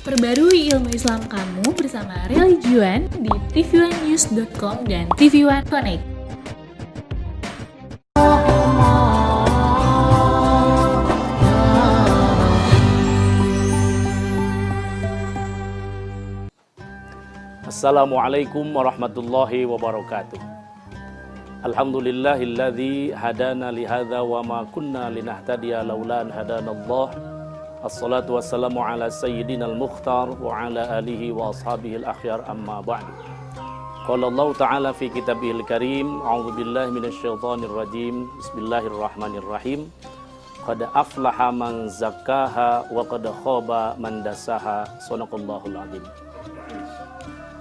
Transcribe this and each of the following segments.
Perbarui ilmu Islam kamu bersama Religion di tv1news.com dan TV1 Connect. Assalamualaikum warahmatullahi wabarakatuh. Alhamdulillahilladzi hadana lihadza wa ma kunna linahtadiya laula an hadanallah. Assalatu wassalamu ala sayyidinal mukhtar wa ala alihi wa ashabihi al-akhyar amma ba'du. Qala Allah ta'ala fi kitabihil karim, a'udzu billahi minasyaitonir rajim. Bismillahirrahmanirrahim. Qad aflaha man zakkaha wa qad khaba man dassaha. Shadaqallahul azim.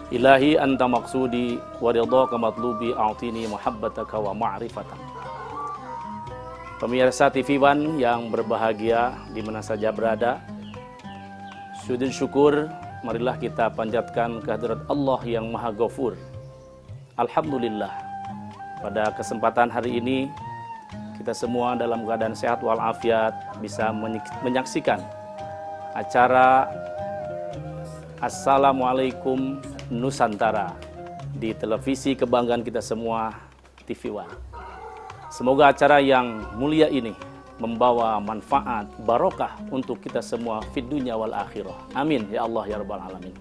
Ilahi anta maksudi wa ridhaka matlubi a'tini muhabbataka wa ma'rifatak. Pemirsa TV1 yang berbahagia di mana saja berada, sujud syukur marilah kita panjatkan kehadirat Allah yang Maha Ghafur. Alhamdulillah, pada kesempatan hari ini kita semua dalam keadaan sehat walafiat bisa menyaksikan acara Assalamualaikum Nusantara di televisi kebanggaan kita semua, TV1. Semoga acara yang mulia ini membawa manfaat barokah untuk kita semua fid dunya wal akhirah. Amin ya Allah ya rabbal alamin.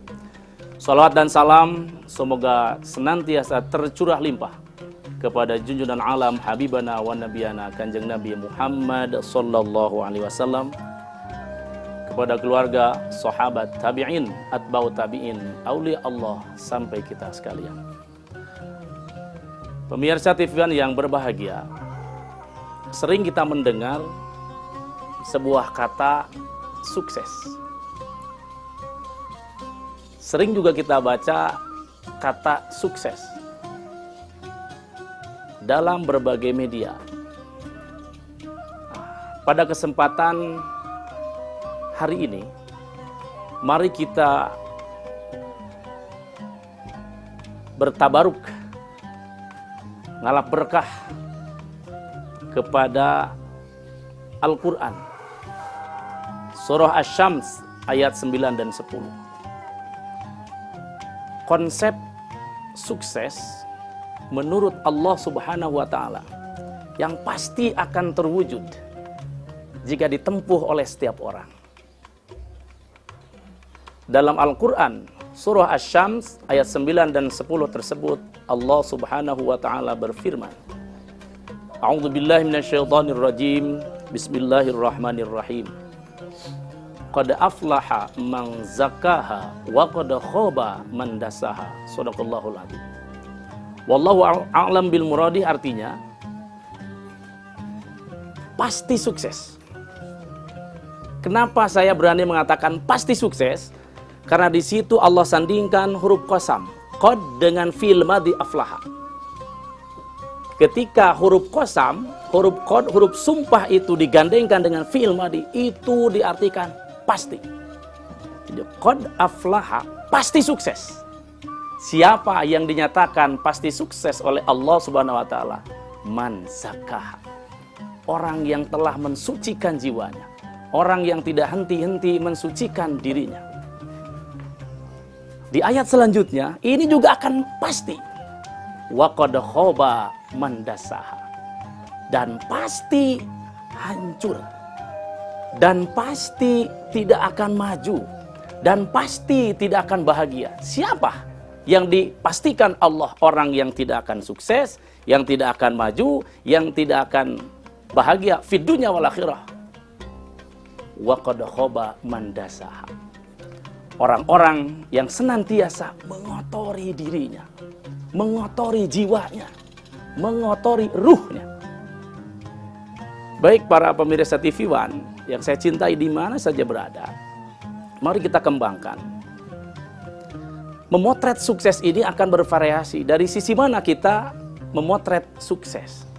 Salawat dan salam semoga senantiasa tercurah limpah kepada junjungan alam habibana wa nabiyana Kanjeng Nabi Muhammad sallallahu alaihi wasallam, kepada keluarga, sahabat, tabi'in, atba'u tabi'in, aulia Allah sampai kita sekalian. Pemirsa TV1 yang berbahagia, sering kita mendengar sebuah kata sukses. Sering juga kita baca kata sukses dalam berbagai media. Pada kesempatan hari ini, mari kita bertabaruk, ngalap berkah kepada Al-Quran, Surah Asy-Syams ayat 9 dan 10. Konsep sukses menurut Allah Subhanahu wa Ta'ala yang pasti akan terwujud jika ditempuh oleh setiap orang. Dalam Al-Quran, Surah Asy-Syams ayat 9 dan 10 tersebut, Allah Subhanahu wa Ta'ala berfirman, A'udzu billahi minasyaitonir rajim. Bismillahirrahmanirrahim. Qad aflaha man zakkaha wa qad khaba man dassaha. Shadaqallahul azim. Wallahu a'lam bil muradi, artinya pasti sukses. Kenapa saya berani mengatakan pasti sukses? Karena di situ Allah sandingkan huruf qasam, qad dengan fi'il madhi aflaha. Ketika huruf qasam, huruf qad, huruf sumpah itu digandengkan dengan fi'il madhi, itu diartikan pasti. Jadi qad aflaha, pasti sukses. Siapa yang dinyatakan pasti sukses oleh Allah Subhanahu wa Ta'ala? Man zakkaha. Orang yang telah mensucikan jiwanya. Orang yang tidak henti-henti mensucikan dirinya. Di ayat selanjutnya, ini juga akan pasti. Wa qad khaba man dassaha. Dan pasti hancur. Dan pasti tidak akan maju. Dan pasti tidak akan bahagia. Siapa yang dipastikan Allah? Orang yang tidak akan sukses, yang tidak akan maju, yang tidak akan bahagia fid dunya wal akhirah. Wa qad khaba man dassaha. Orang-orang yang senantiasa mengotori dirinya, mengotori jiwanya, mengotori ruhnya. Baik para pemirsa TV1 yang saya cintai di mana saja berada, mari kita kembangkan. Memotret sukses ini akan bervariasi. Dari sisi mana kita memotret sukses?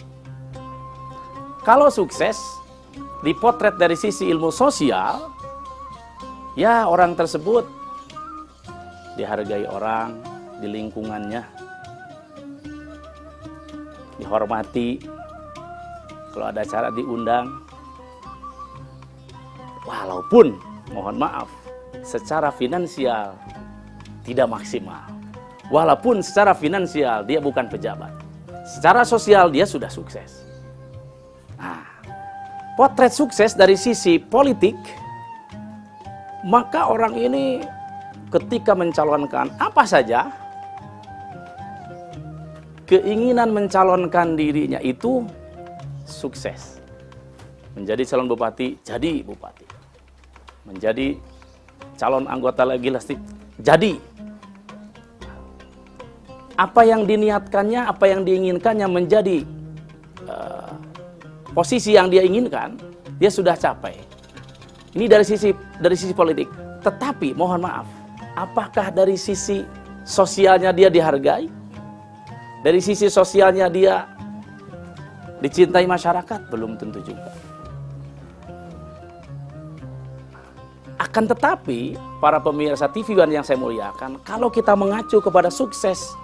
Kalau sukses dipotret dari sisi ilmu sosial, ya orang tersebut dihargai orang di lingkungannya, dihormati, kalau ada acara diundang, walaupun mohon maaf secara finansial tidak maksimal. Walaupun secara finansial dia bukan pejabat, secara sosial dia sudah sukses. Nah, potret sukses dari sisi politik, maka orang ini ketika mencalonkan apa saja, keinginan mencalonkan dirinya itu sukses. Menjadi calon bupati, jadi bupati. Menjadi calon anggota legislatif, jadi. Apa yang diniatkannya, apa yang diinginkannya menjadi posisi yang dia inginkan, dia sudah capai. Ini dari sisi politik. Tetapi mohon maaf, apakah dari sisi sosialnya dia dihargai? Dari sisi sosialnya dia dicintai masyarakat? Belum tentu juga. Akan tetapi, para pemirsa TV One yang saya muliakan, kalau kita mengacu kepada sukses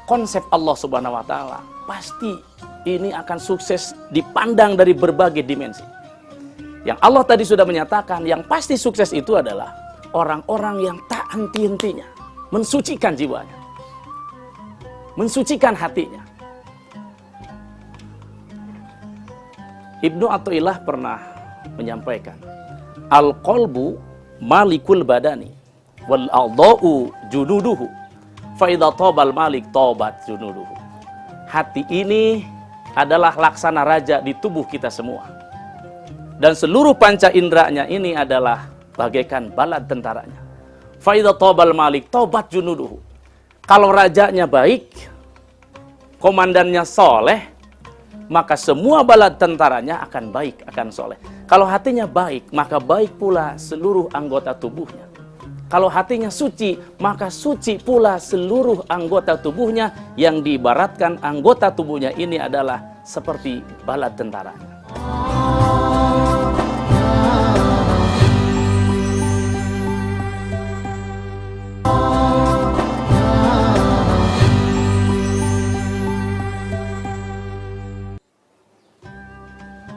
konsep Allah Subhanahu wa Ta'ala, pasti ini akan sukses dipandang dari berbagai dimensi. Yang Allah tadi sudah menyatakan, yang pasti sukses itu adalah orang-orang yang tak henti-hentinya mensucikan jiwanya, mensucikan hatinya. Ibnu Athaillah pernah menyampaikan, al-qalbu malikul badani wal a'dha'u junuduhu fa idza tabal malik tabat junuduhu. Hati ini adalah laksana raja di tubuh kita semua. Dan seluruh panca inderanya ini adalah bagaikan bala tentaranya. Fa idza tabal malik tabat junuduhu. Kalau rajanya baik, komandannya soleh, maka semua bala tentaranya akan baik, akan soleh. Kalau hatinya baik, maka baik pula seluruh anggota tubuhnya. Kalau hatinya suci, maka suci pula seluruh anggota tubuhnya, yang diibaratkan anggota tubuhnya ini adalah seperti bala tentaranya.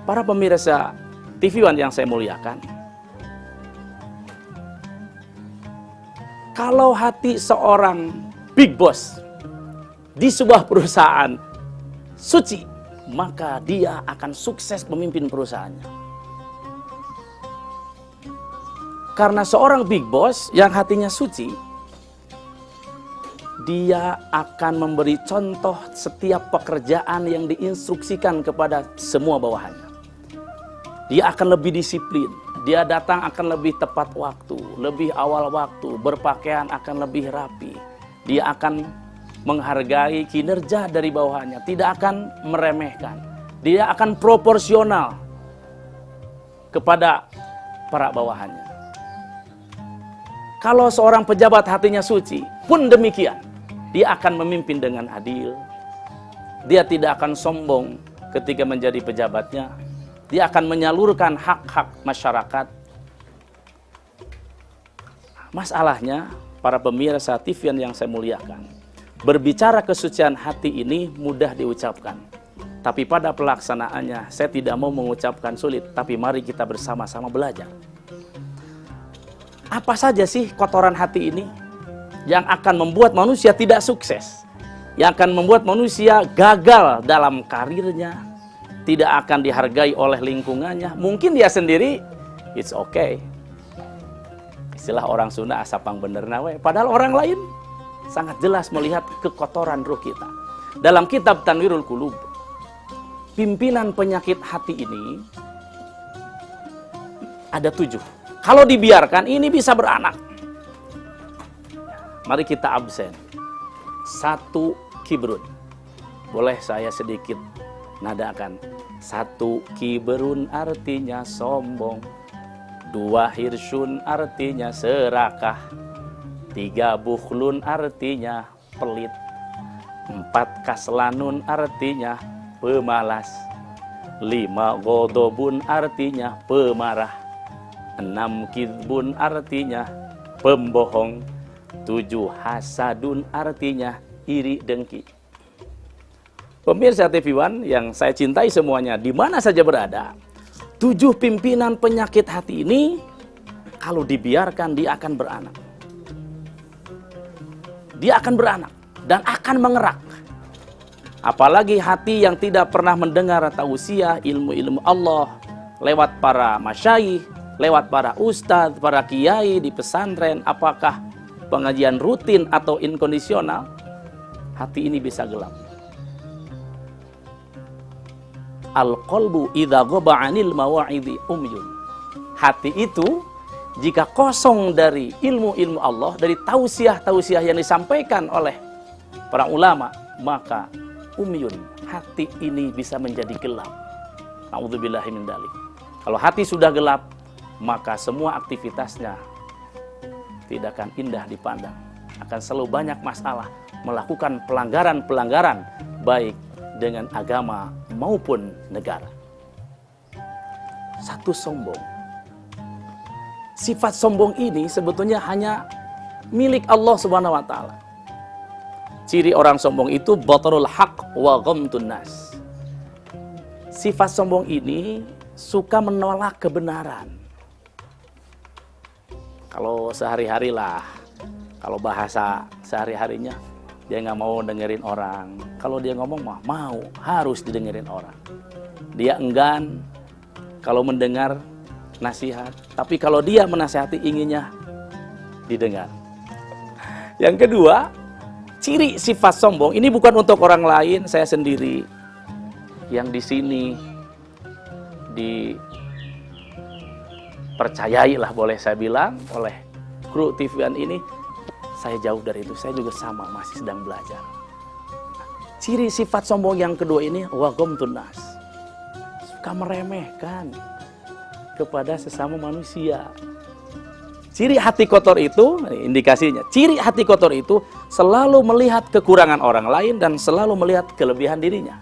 Para pemirsa TV One yang saya muliakan, kalau hati seorang big boss di sebuah perusahaan suci, maka dia akan sukses memimpin perusahaannya. Karena seorang big boss yang hatinya suci, dia akan memberi contoh setiap pekerjaan yang diinstruksikan kepada semua bawahannya. Dia akan lebih disiplin, dia datang akan lebih tepat waktu, lebih awal waktu, berpakaian akan lebih rapi. Dia akan menghargai kinerja dari bawahannya, tidak akan meremehkan. Dia akan proporsional kepada para bawahannya. Kalau seorang pejabat hatinya suci, pun demikian. Dia akan memimpin dengan adil. Dia tidak akan sombong ketika menjadi pejabatnya. Dia akan menyalurkan hak-hak masyarakat. Masalahnya, para pemirsa TV yang saya muliakan, berbicara kesucian hati ini mudah diucapkan. Tapi pada pelaksanaannya, saya tidak mau mengucapkan sulit. Tapi mari kita bersama-sama belajar. Apa saja sih kotoran hati ini yang akan membuat manusia tidak sukses? Yang akan membuat manusia gagal dalam karirnya, tidak akan dihargai oleh lingkungannya. Mungkin dia sendiri, it's okay. Istilah orang Sunda, asapang bener nawe. Padahal orang lain sangat jelas melihat kekotoran ruh kita. Dalam kitab Tanwirul Qulub, pimpinan penyakit hati ini ada 7. Kalau dibiarkan, ini bisa beranak. Mari kita absen. 1, kibrun. Boleh saya sedikit nadakan. 1, kibrun artinya sombong. 2, hirsun artinya serakah. 3, bukhlun artinya pelit. 4, kaslanun artinya pemalas. 5, godobun artinya pemarah. 6, kidbun artinya pembohong. 7, hasadun artinya iri dengki. Pemirsa TV One yang saya cintai semuanya, di mana saja berada, 7 pimpinan penyakit hati ini kalau dibiarkan dia akan beranak. Dia akan beranak dan akan mengerak. Apalagi hati yang tidak pernah mendengar tausiah ilmu-ilmu Allah lewat para masyayikh, lewat para ustadz, para kiai di pesantren, apakah pengajian rutin atau inkondisional, hati ini bisa gelap. Al-qalbu idza ghaba 'anil mawa'idhi umyun. Hati itu jika kosong dari ilmu-ilmu Allah, dari tausiah-tausiah yang disampaikan oleh para ulama, maka umyun, hati ini bisa menjadi gelap. A'udzubillahi min dzalik. Kalau hati sudah gelap, maka semua aktivitasnya tidak akan indah dipandang. Akan selalu banyak masalah, melakukan pelanggaran-pelanggaran baik dengan agama maupun negara. Satu, sombong. Sifat sombong ini sebetulnya hanya milik Allah Subhanahu wa taala. Ciri orang sombong itu batarul haq wa ghamtun nas. Sifat sombong ini suka menolak kebenaran. Kalau sehari-hari lah, kalau bahasa sehari-harinya, dia nggak mau dengerin orang. Kalau dia ngomong mah mau, harus didengerin orang. Dia enggan kalau mendengar nasihat, tapi kalau dia menasihati inginnya didengar. Yang kedua, ciri sifat sombong ini bukan untuk orang lain, saya sendiri yang di sini dipercayai lah, boleh saya bilang, oleh kru TV-an ini. Saya jauh dari itu, saya juga sama, masih sedang belajar. Ciri sifat sombong yang kedua ini, wa ghamtun nas. Suka meremehkan kepada sesama manusia. Ciri hati kotor itu, indikasinya, ciri hati kotor itu selalu melihat kekurangan orang lain dan selalu melihat kelebihan dirinya.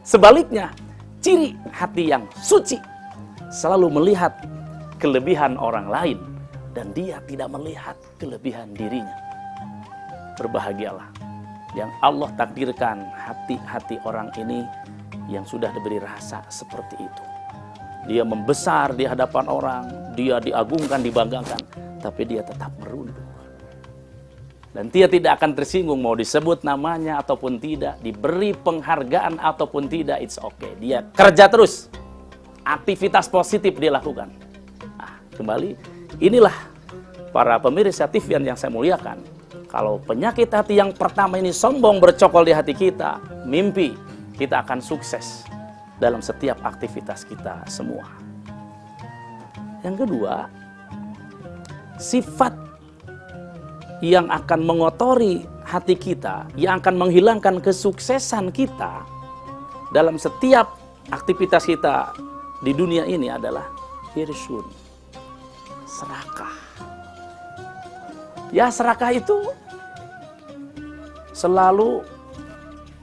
Sebaliknya, ciri hati yang suci selalu melihat kelebihan orang lain dan dia tidak melihat kelebihan dirinya. Berbahagialah yang Allah takdirkan hati-hati orang ini yang sudah diberi rasa seperti itu. Dia membesar di hadapan orang, dia diagungkan, dibanggakan, tapi dia tetap merunduk. Dan dia tidak akan tersinggung mau disebut namanya ataupun tidak, diberi penghargaan ataupun tidak, it's okay. Dia kerja terus, aktivitas positif dia lakukan. Nah, kembali, inilah para pemirsa TV yang saya muliakan. Kalau penyakit hati yang pertama ini sombong bercokol di hati kita, mimpi kita akan sukses dalam setiap aktivitas kita semua. Yang kedua, sifat yang akan mengotori hati kita, yang akan menghilangkan kesuksesan kita dalam setiap aktivitas kita di dunia ini adalah hirsun, serakah. Ya, serakah itu selalu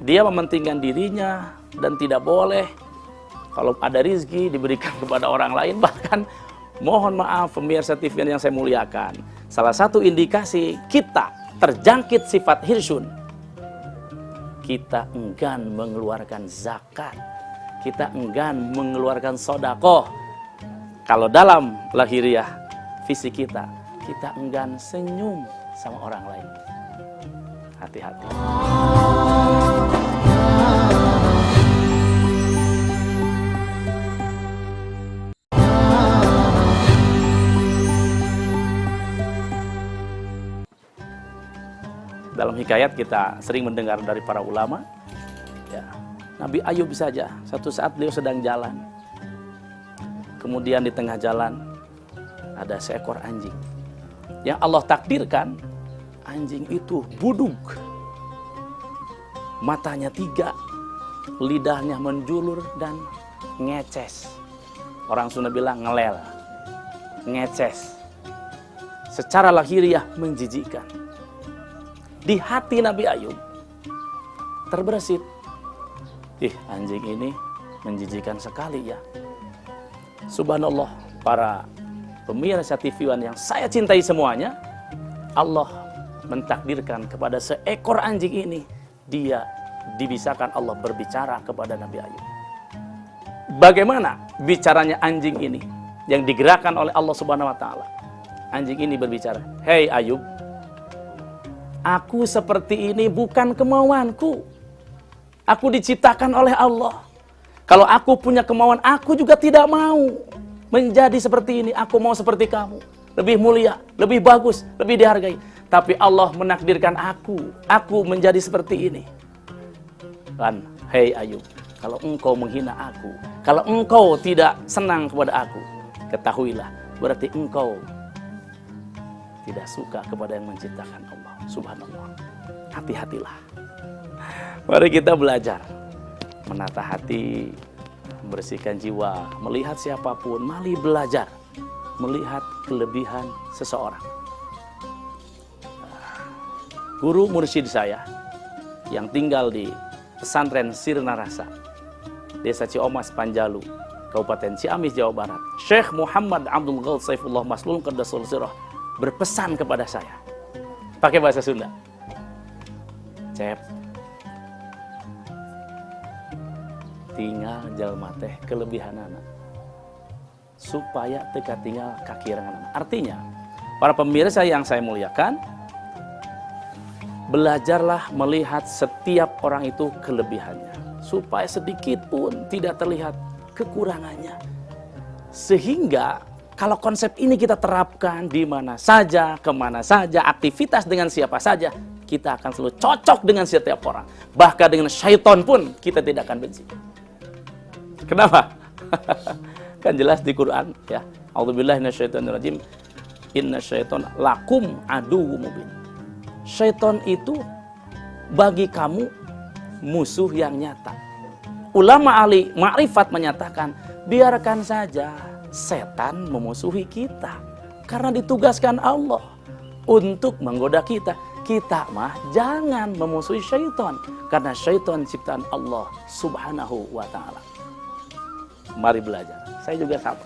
dia mementingkan dirinya dan tidak boleh kalau ada rizki diberikan kepada orang lain. Bahkan mohon maaf pemirsa TV yang saya muliakan, salah satu indikasi kita terjangkit sifat hirsun, kita enggan mengeluarkan zakat, kita enggan mengeluarkan sedekah. Kalau dalam lahiriah fisik kita, kita enggan senyum sama orang lain. Hati-hati. Dalam hikayat kita sering mendengar dari para ulama, ya, Nabi Ayub saja, satu saat beliau sedang jalan. Kemudian di tengah jalan ada seekor anjing. Yang Allah takdirkan, anjing itu budug. Matanya 3, lidahnya menjulur dan ngeces. Orang Sunda bilang ngelel, ngeces. Secara lahiriah menjijikkan. Di hati Nabi Ayub terbersit, anjing ini menjijikkan sekali ya. Subhanallah, para pemirsa TV-an yang saya cintai semuanya, Allah mentakdirkan kepada seekor anjing ini, dia dibisakan Allah berbicara kepada Nabi Ayub. Bagaimana bicaranya anjing ini? yang digerakkan oleh Allah Subhanahu wa taala. Anjing ini berbicara, "Hei Ayub, aku seperti ini bukan kemauanku. Aku diciptakan oleh Allah. Kalau aku punya kemauan, aku juga tidak mau menjadi seperti ini. Aku mau seperti kamu, lebih mulia, lebih bagus, lebih dihargai. Tapi Allah menakdirkan aku menjadi seperti ini." Dan hei Ayub, kalau engkau menghina aku, kalau engkau tidak senang kepada aku, ketahuilah berarti engkau tidak suka kepada yang menciptakan Allah. Subhanallah. Hati-hatilah. Mari kita belajar menata hati, membersihkan jiwa, melihat siapapun, mari belajar melihat kelebihan seseorang. Guru mursyid saya yang tinggal di pesantren Sirna Rasa, Desa Ciomas, Panjalu, Kabupaten Ciamis, Jawa Barat, Syekh Muhammad Abdul Ghawth Saifullah Maslul Qaddasul Sirah, berpesan kepada saya pakai bahasa Sunda. Cep, tinggal jalma teh kelebihan anak supaya teka tinggal kakirangan anak. Artinya, para pemirsa yang saya muliakan, belajarlah melihat setiap orang itu kelebihannya supaya sedikit pun tidak terlihat kekurangannya. Sehingga kalau konsep ini kita terapkan di mana saja, kemana saja, aktivitas dengan siapa saja, kita akan selalu cocok dengan setiap orang. Bahkan dengan syaitan pun kita tidak akan benci. Kenapa? Kan jelas di Quran ya. A'udzubillahi minasyaitonirrajim. Innasyaiton lakum aduwwum mubin. Syaitan itu bagi kamu musuh yang nyata. Ulama ahli ma'rifat menyatakan, biarkan saja setan memusuhi kita. Karena ditugaskan Allah untuk menggoda kita. Kita mah jangan memusuhi syaitan. Karena syaitan ciptaan Allah Subhanahu wa ta'ala. Mari belajar. Saya juga sama.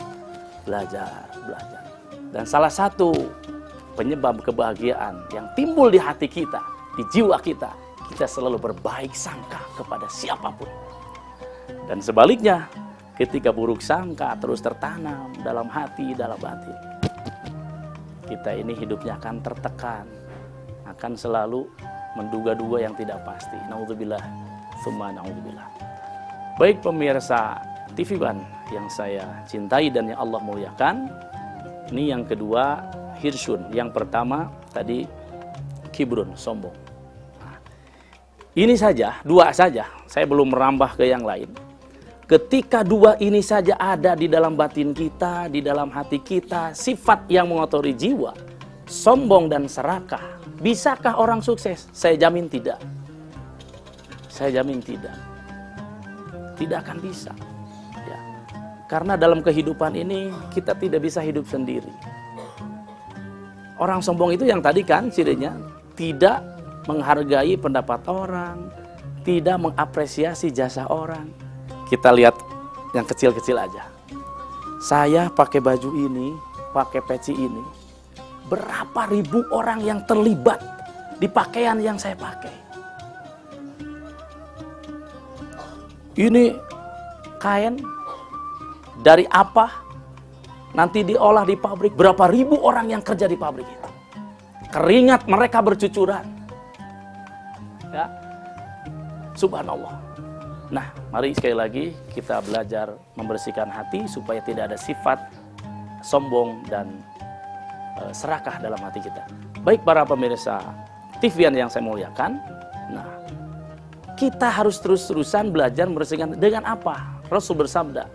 Belajar. Dan salah satu penyebab kebahagiaan yang timbul di hati kita, di jiwa kita, kita selalu berbaik sangka kepada siapapun. Dan sebaliknya, ketika buruk sangka terus tertanam dalam hati, dalam batin, kita ini hidupnya akan tertekan, akan selalu menduga-duga yang tidak pasti. Naudzubillah, tsumma naudzubillah. Baik pemirsa TV One yang saya cintai dan yang Allah muliakan, ini yang kedua, hirsyun. Yang pertama tadi kibrun, sombong. Nah, ini saja, dua saja. Saya belum merambah ke yang lain. Ketika dua ini saja ada di dalam batin kita, di dalam hati kita, sifat yang mengotori jiwa, sombong dan serakah, bisakah orang sukses? Saya jamin tidak. Saya jamin tidak. Tidak akan bisa. Ya. Karena dalam kehidupan ini kita tidak bisa hidup sendiri. Orang sombong itu yang tadi kan cirinya tidak menghargai pendapat orang, tidak mengapresiasi jasa orang. Kita lihat yang kecil-kecil aja. Saya pakai baju ini, pakai peci ini. Berapa ribu orang yang terlibat di pakaian yang saya pakai. Ini kain dari apa? Nanti diolah di pabrik. Berapa ribu orang yang kerja di pabrik itu. Keringat mereka bercucuran. Ya. Subhanallah. Nah, mari sekali lagi kita belajar membersihkan hati supaya tidak ada sifat sombong dan serakah dalam hati kita. Baik para pemirsa TV yang saya muliakan. Nah, kita harus terus-terusan belajar membersihkan dengan apa? Rasul bersabda,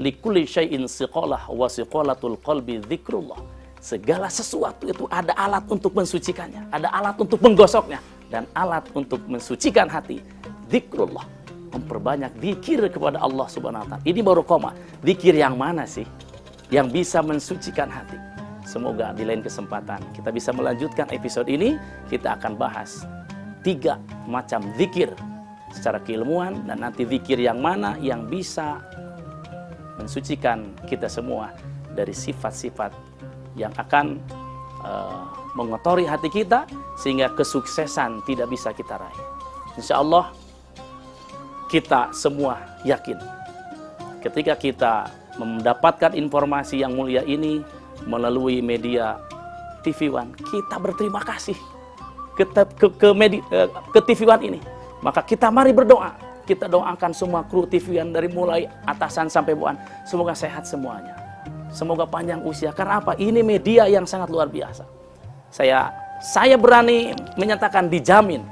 likulli syai'in siqalah wa siqalatul qalbi dzikrullah. Segala sesuatu itu ada alat untuk mensucikannya, ada alat untuk menggosoknya, dan alat untuk mensucikan hati. Dzikrullah, memperbanyak zikir kepada Allah Subhanahu wa ta'ala. Ini baru koma. Zikir yang mana sih yang bisa mensucikan hati? Semoga di lain kesempatan kita bisa melanjutkan episode ini. Kita akan bahas 3 macam zikir secara keilmuan, dan nanti zikir yang mana yang bisa mensucikan kita semua dari sifat-sifat yang akan mengotori hati kita sehingga kesuksesan tidak bisa kita raih. Insya Allah kita semua yakin ketika kita mendapatkan informasi yang mulia ini melalui media TV One. Kita berterima kasih ke TV One ini. Maka kita mari berdoa. Kita doakan semua kru TV One dari mulai atasan sampai bawahan. Semoga sehat semuanya. Semoga panjang usia. Karena apa? Ini media yang sangat luar biasa. Saya berani menyatakan, dijamin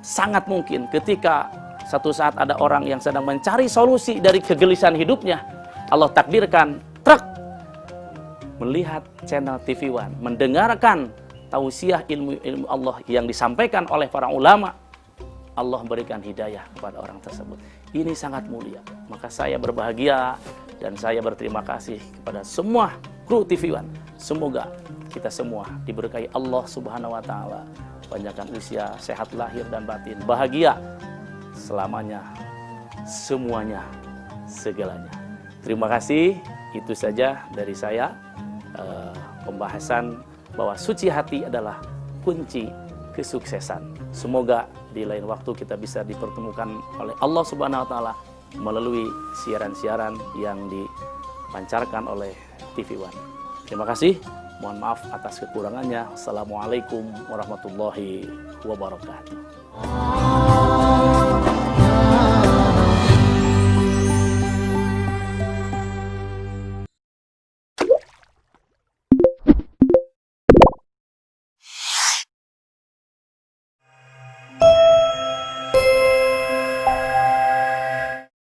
sangat mungkin ketika satu saat ada orang yang sedang mencari solusi dari kegelisahan hidupnya, Allah takdirkan truk melihat channel TV One, mendengarkan tausiah ilmu Allah yang disampaikan oleh para ulama, Allah berikan hidayah kepada orang tersebut. Ini sangat mulia. Maka saya berbahagia dan saya berterima kasih kepada semua kru TV One. Semoga kita semua diberkahi Allah Subhanahu wa taala, panjangkan usia, sehat lahir dan batin, bahagia selamanya, semuanya, segalanya. Terima kasih. Itu saja dari saya, pembahasan bahwa suci hati adalah kunci kesuksesan. Semoga di lain waktu kita bisa dipertemukan oleh Allah Subhanahu wa taala melalui siaran-siaran yang dipancarkan oleh TV One. Terima kasih. Mohon maaf atas kekurangannya. Assalamualaikum warahmatullahi wabarakatuh.